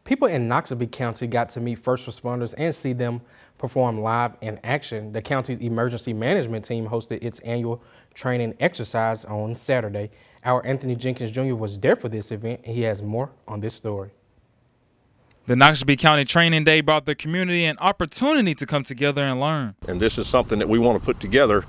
People in Noxubee County got to meet first responders and see them perform live in action. The county's emergency management team hosted its annual training exercise on Saturday. Our Anthony Jenkins Jr. was there for this event, and he has more on this story. The Noxubee County Training Day brought the community an opportunity to come together and learn. And this is something that we want to put together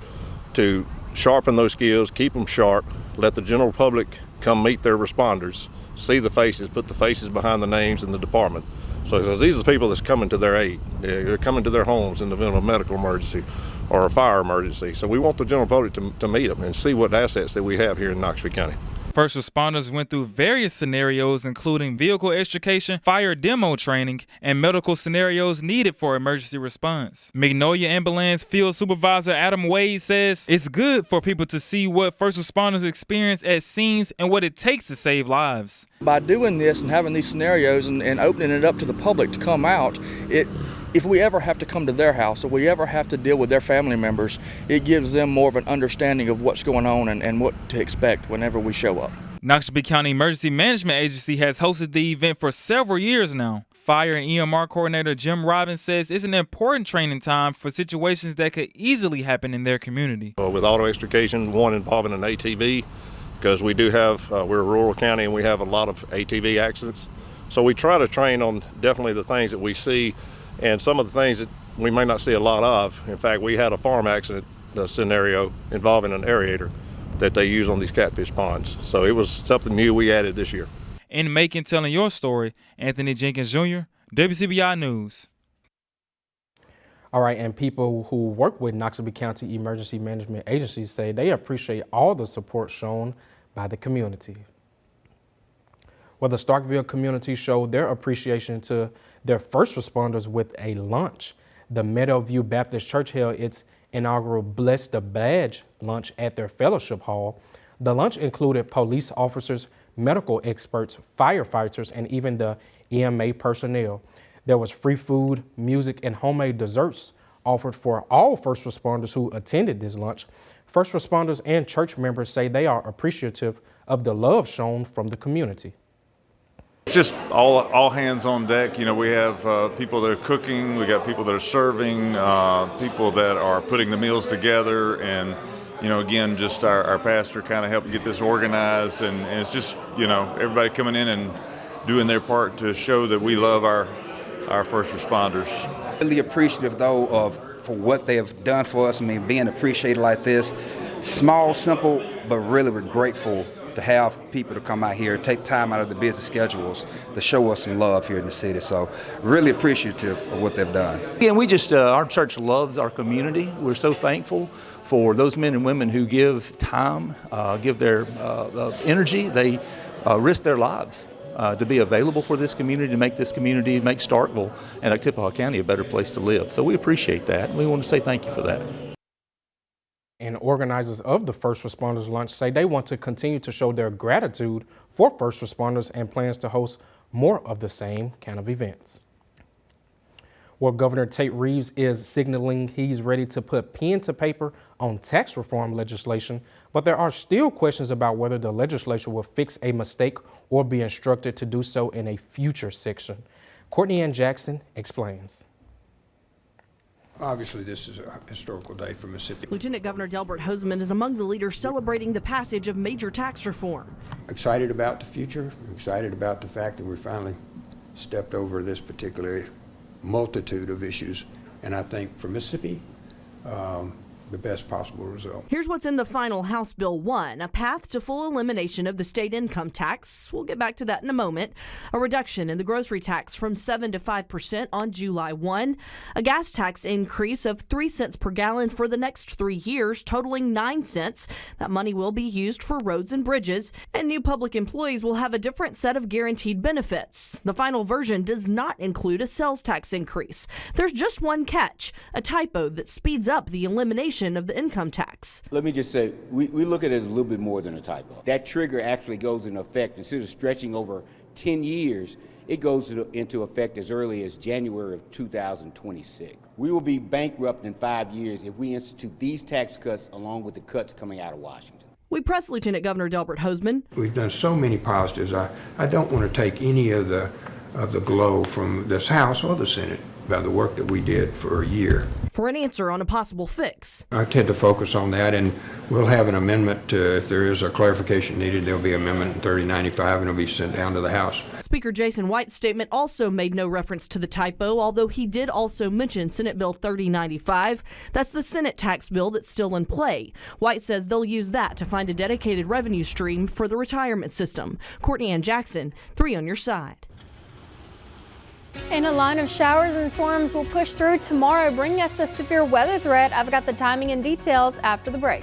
to sharpen those skills, keep them sharp, let the general public come meet their responders, see the faces, put the faces behind the names in the department. So because these are the people that's coming to their aid. They're coming to their homes in the event of a medical emergency or a fire emergency. So we want the general public to meet them and see what assets that we have here in Noxubee County. First responders went through various scenarios, including vehicle extrication, fire demo training, and medical scenarios needed for emergency response. Magnolia Ambulance Field Supervisor Adam Wade says it's good for people to see what first responders experience at scenes and what it takes to save lives. By doing this and having these scenarios and opening it up to the public to come out, if we ever have to come to their house or we ever have to deal with their family members, it gives them more of an understanding of what's going on and what to expect whenever we show up. Noxubee County Emergency Management Agency has hosted the event for several years now. Fire and EMR coordinator Jim Robbins says it's an important training time for situations that could easily happen in their community. With auto extrication, one involving an ATV, because we do have, we're a rural county and we have a lot of ATV accidents. So we try to train on definitely the things that we see and some of the things that we may not see a lot of. In fact, we had a farm accident scenario involving an aerator that they use on these catfish ponds. So it was something new we added this year. In Macon, telling your story, Anthony Jenkins Jr., WCBI News. All right, and people who work with Noxubee County Emergency Management Agencies say they appreciate all the support shown by the community. Well, the Starkville community showed their appreciation to their first responders with a lunch. The Meadowview Baptist Church held its inaugural Bless the Badge lunch at their fellowship hall. The lunch included police officers, medical experts, firefighters, and even the EMA personnel. There was free food, music, and homemade desserts offered for all first responders who attended this lunch. First responders and church members say they are appreciative of the love shown from the community. It's just all hands on deck. You know, we have people that are cooking, we got people that are serving, people that are putting the meals together, and you know, again, just our pastor kind of helped get this organized, and it's just, you know, everybody coming in and doing their part to show that we love our first responders. Really appreciative though for what they have done for us. I mean, being appreciated like this, small, simple, but really we're grateful to have people to come out here, take time out of the busy schedules to show us some love here in the city. So really appreciative of what they've done. Again, we just, our church loves our community. We're so thankful for those men and women who give time, give their energy. They risk their lives to be available for this community, to make this community, make Starkville and Oktibbeha County a better place to live. So we appreciate that. We want to say thank you for that. And organizers of the First Responders Lunch say they want to continue to show their gratitude for first responders and plans to host more of the same kind of events. Well, Governor Tate Reeves is signaling he's ready to put pen to paper on tax reform legislation, but there are still questions about whether the legislature will fix a mistake or be instructed to do so in a future section. Courtney Ann Jackson explains. Obviously, this is a historical day for Mississippi. Lieutenant Governor Delbert Hosemann is among the leaders celebrating the passage of major tax reform. Excited about the future, excited about the fact that we finally stepped over this particular multitude of issues, and I think for Mississippi, the best possible result. Here's what's in the final House Bill 1, a path to full elimination of the state income tax. We'll get back to that in a moment. A reduction in the grocery tax from 7% to 5% on July 1. A gas tax increase of 3 cents per gallon for the next 3 years, totaling 9 cents. That money will be used for roads and bridges, and new public employees will have a different set of guaranteed benefits. The final version does not include a sales tax increase. There's just one catch, a typo that speeds up the elimination of the income tax. Let me just say, we look at it as a little bit more than a typo. That trigger actually goes into effect, instead of stretching over 10 years, it goes into effect as early as January of 2026. We will be bankrupt in 5 years if we institute these tax cuts along with the cuts coming out of Washington. We pressed Lieutenant Governor Delbert Hosemann. We've done so many positives. I don't want to take any of the of the glow from this House or the Senate by the work that we did for a year. For an answer on a possible fix. I tend to focus on that, and we'll have an amendment. If there is a clarification needed, there'll be amendment in 3095, and it'll be sent down to the House. Speaker Jason White's statement also made no reference to the typo, although he did also mention Senate Bill 3095. That's the Senate tax bill that's still in play. White says they'll use that to find a dedicated revenue stream for the retirement system. Courtney Ann Jackson, 3 on your side. And a line of showers and storms will push through tomorrow, bringing us a severe weather threat. I've got the timing and details after the break.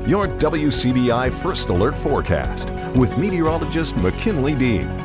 Your WCBI First Alert Forecast with meteorologist McKinley Dean.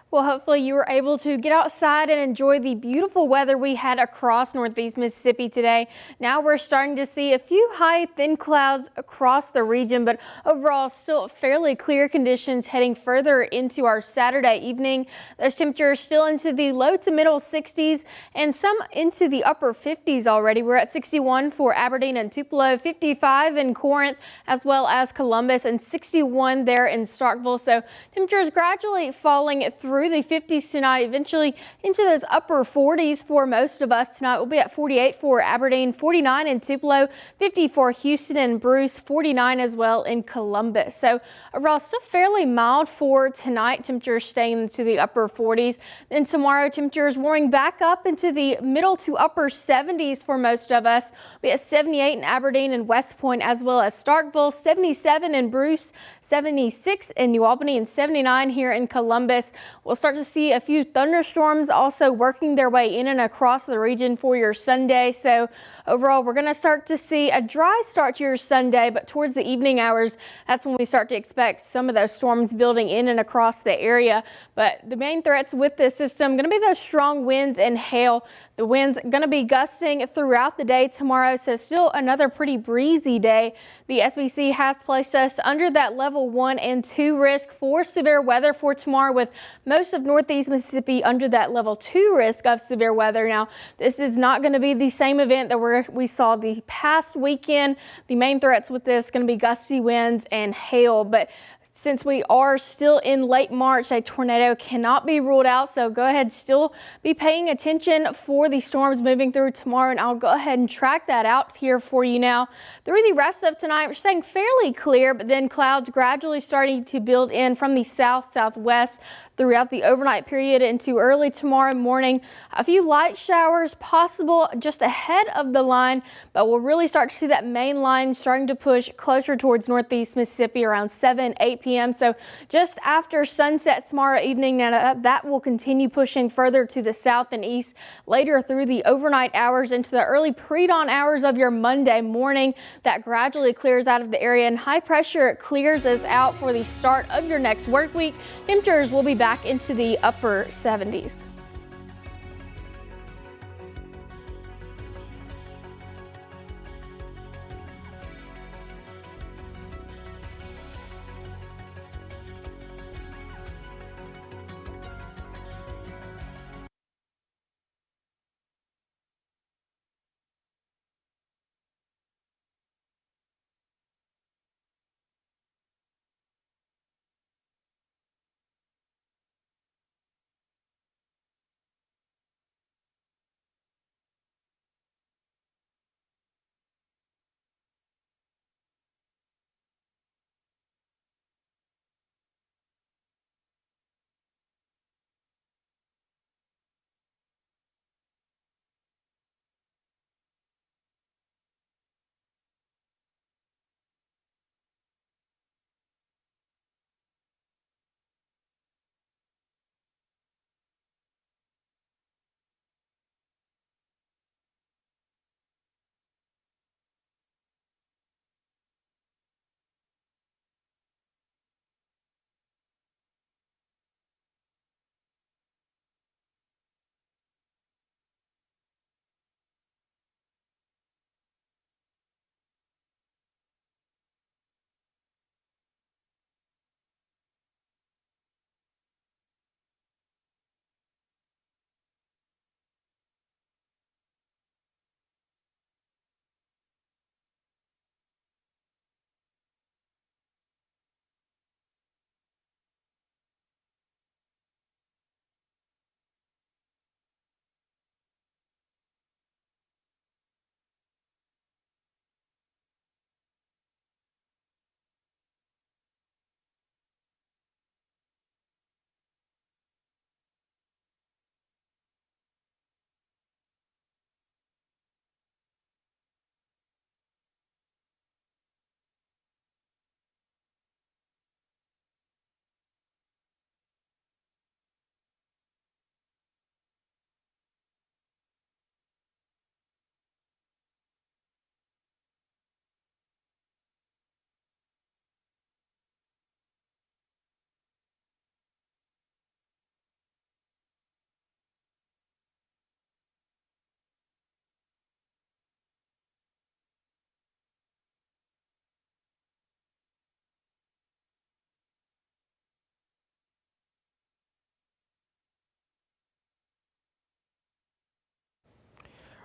Well, hopefully you were able to get outside and enjoy the beautiful weather we had across Northeast Mississippi today. Now we're starting to see a few high, thin clouds across the region, but overall still fairly clear conditions heading further into our Saturday evening. Those temperatures still into the low to middle 60s and some into the upper 50s already. We're at 61 for Aberdeen and Tupelo, 55 in Corinth, as well as Columbus, and 61 there in Starkville. So temperatures gradually falling through the 50s tonight, eventually into those upper 40s for most of us tonight. We'll be at 48 for Aberdeen, 49 in Tupelo, 50 for Houston and Bruce, 49 as well in Columbus. So overall still fairly mild for tonight. Temperatures staying into the upper 40s. Then tomorrow temperatures warming back up into the middle to upper 70s for most of us. We'll be at 78 in Aberdeen and West Point, as well as Starkville, 77 in Bruce, 76 in New Albany, and 79 here in Columbus. We'll start to see a few thunderstorms also working their way in and across the region for your Sunday. So overall, we're going to start to see a dry start to your Sunday, but towards the evening hours, that's when we start to expect some of those storms building in and across the area. But the main threats with this system going to be those strong winds and hail. The winds going to be gusting throughout the day tomorrow, so still another pretty breezy day. The SBC has placed us under that level 1 and 2 risk for severe weather for tomorrow, with most most of northeast Mississippi under that level 2 risk of severe weather. Now, this is not going to be the same event that we saw the past weekend. The main threats with this going to be gusty winds and hail, but since we are still in late March, a tornado cannot be ruled out. So go ahead, still be paying attention for the storms moving through tomorrow. And I'll go ahead and track that out here for you now. Through the rest of tonight, we're staying fairly clear, but then clouds gradually starting to build in from the southwest throughout the overnight period into early tomorrow morning. A few light showers possible just ahead of the line, but we'll really start to see that main line starting to push closer towards northeast Mississippi around 7-8 p.m. So just after sunset tomorrow evening, now that will continue pushing further to the south and east later through the overnight hours into the early pre-dawn hours of your Monday morning. That gradually clears out of the area, and high pressure clears us out for the start of your next work week. Temperatures will be back into the upper 70s.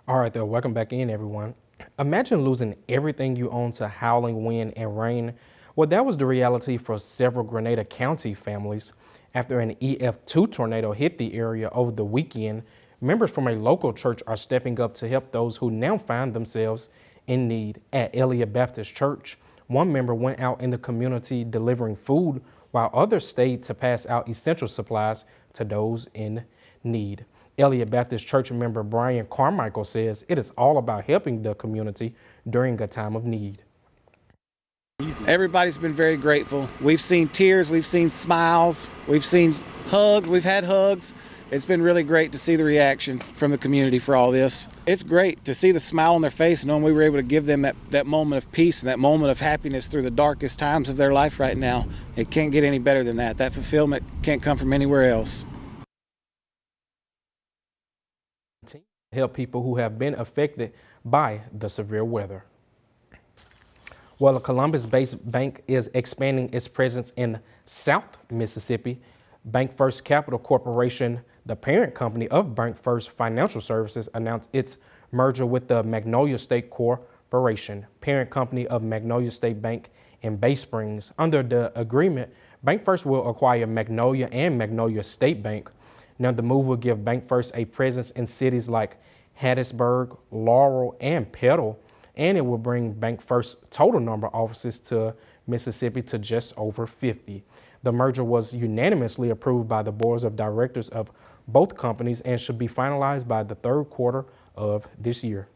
All right, though, welcome back in, everyone. Imagine losing everything you own to howling wind and rain. Well, that was the reality for several Grenada County families. After an EF2 tornado hit the area over the weekend, members from a local church are stepping up to help those who now find themselves in need. At Elliott Baptist Church, one member went out in the community delivering food, while others stayed to pass out essential supplies to those in need. Elliott Baptist Church member Brian Carmichael says it is all about helping the community during a time of need. Everybody's been very grateful. We've seen tears, we've seen smiles, we've seen hugs, we've had hugs. It's been really great to see the reaction from the community for all this. It's great to see the smile on their face, knowing we were able to give them that moment of peace and that moment of happiness through the darkest times of their life right now. It can't get any better than that. That fulfillment can't come from anywhere else. Help people who have been affected by the severe weather. Well, a Columbus-based bank is expanding its presence in South Mississippi. Bank First Capital Corporation, the parent company of Bank First Financial Services, announced its merger with the Magnolia State Corporation, parent company of Magnolia State Bank in Bay Springs. Under the agreement, Bank First will acquire Magnolia and Magnolia State Bank. Now, the move will give Bank First a presence in cities like Hattiesburg, Laurel, and Petal, and it will bring Bank First's total number of offices to Mississippi to just over 50. The merger was unanimously approved by the boards of directors of both companies and should be finalized by the third quarter of this year.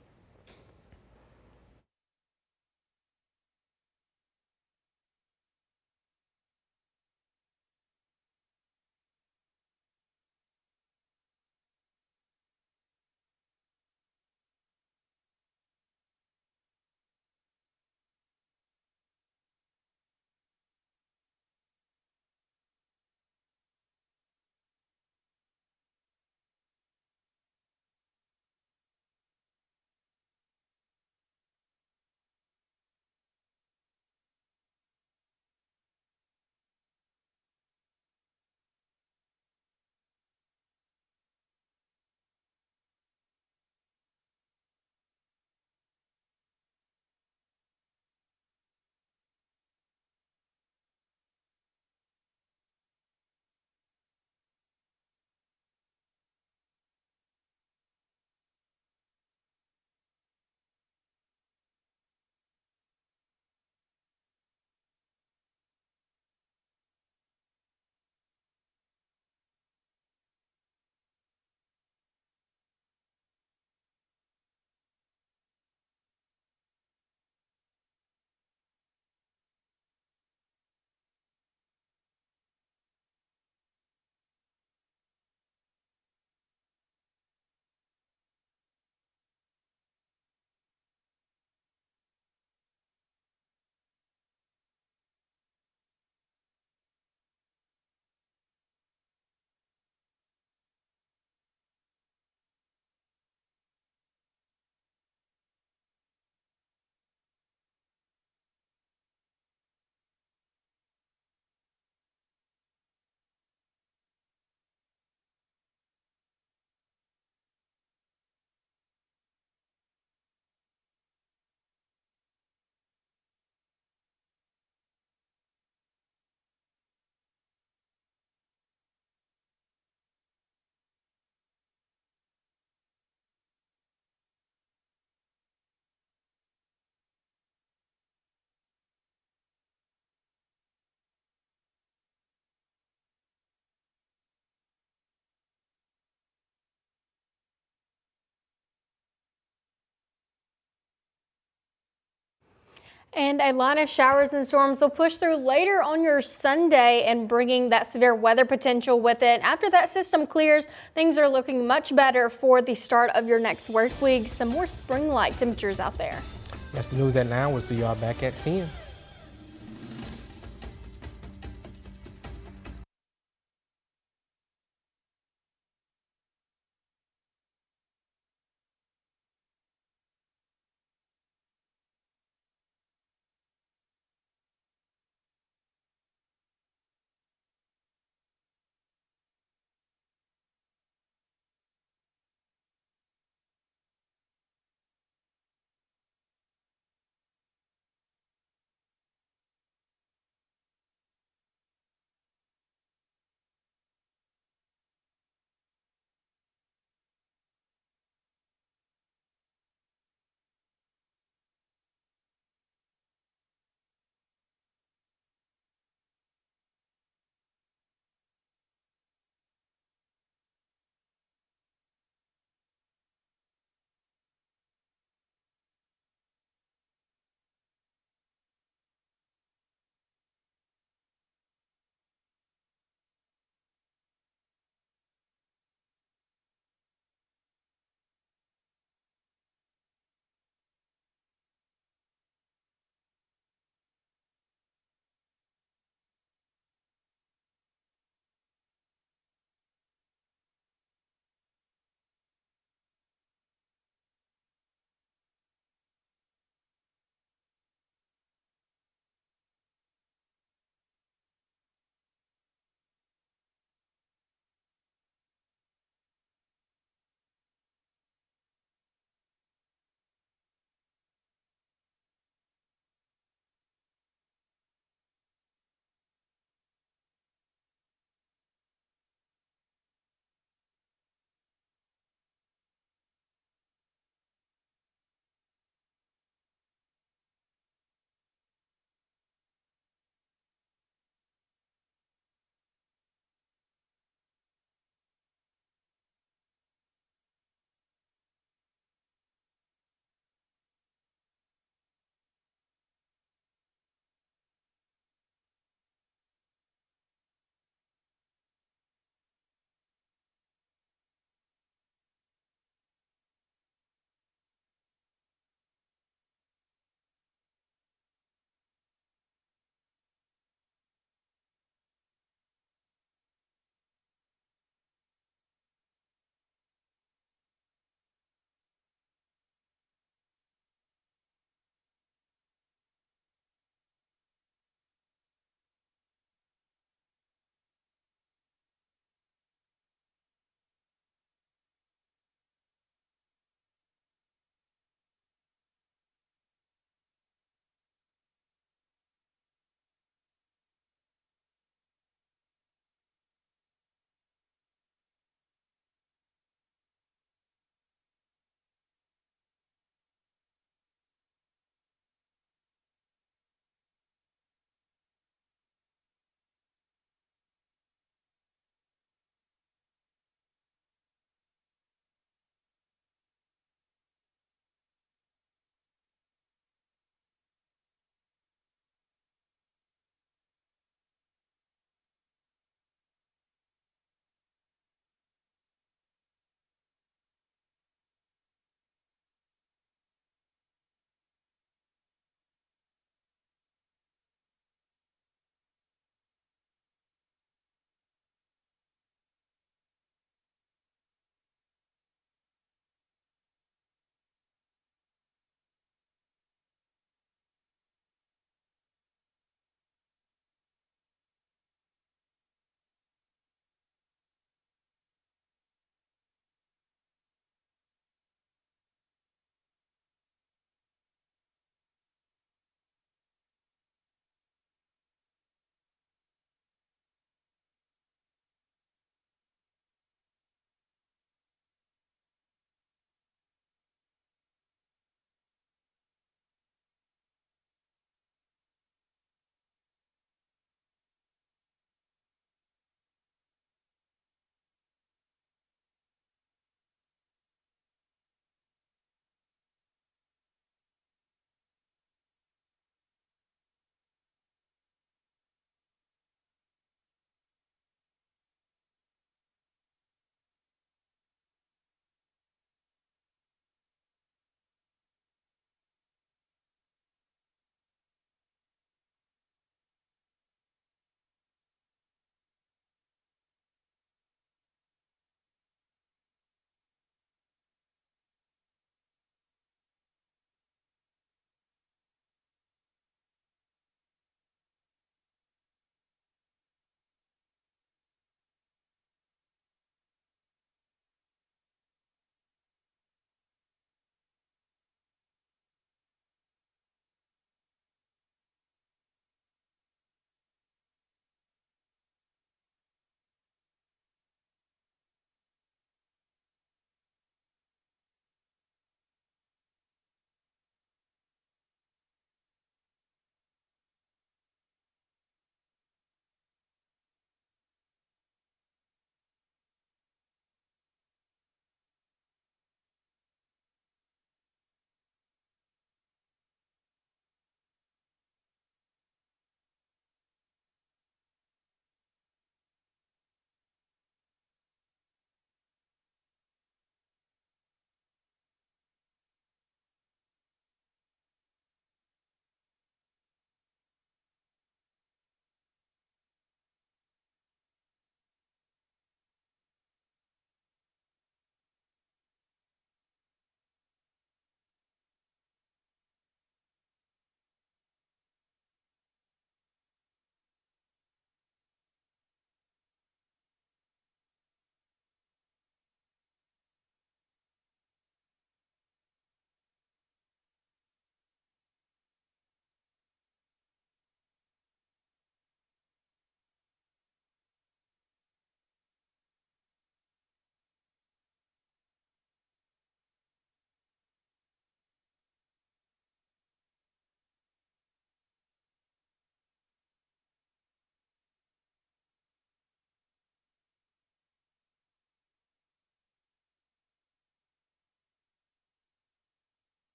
And a line of showers and storms will push through later on your Sunday and bringing that severe weather potential with it. After that system clears, things are looking much better for the start of your next work week. Some more spring-like temperatures out there. That's the news at 9. We'll see y'all back at 10.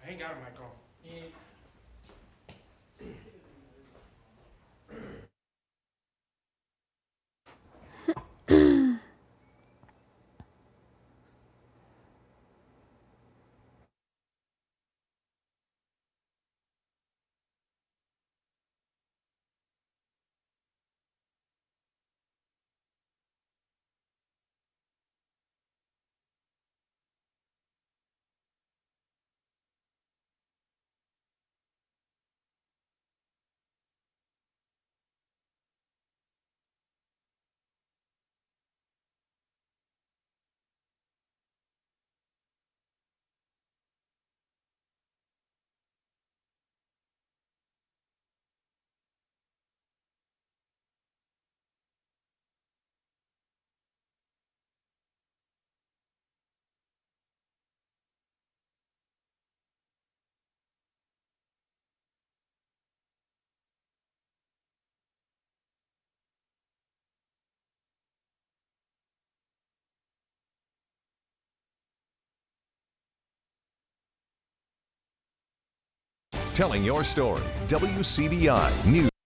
I ain't got a mic on. Telling your story, WCBI News.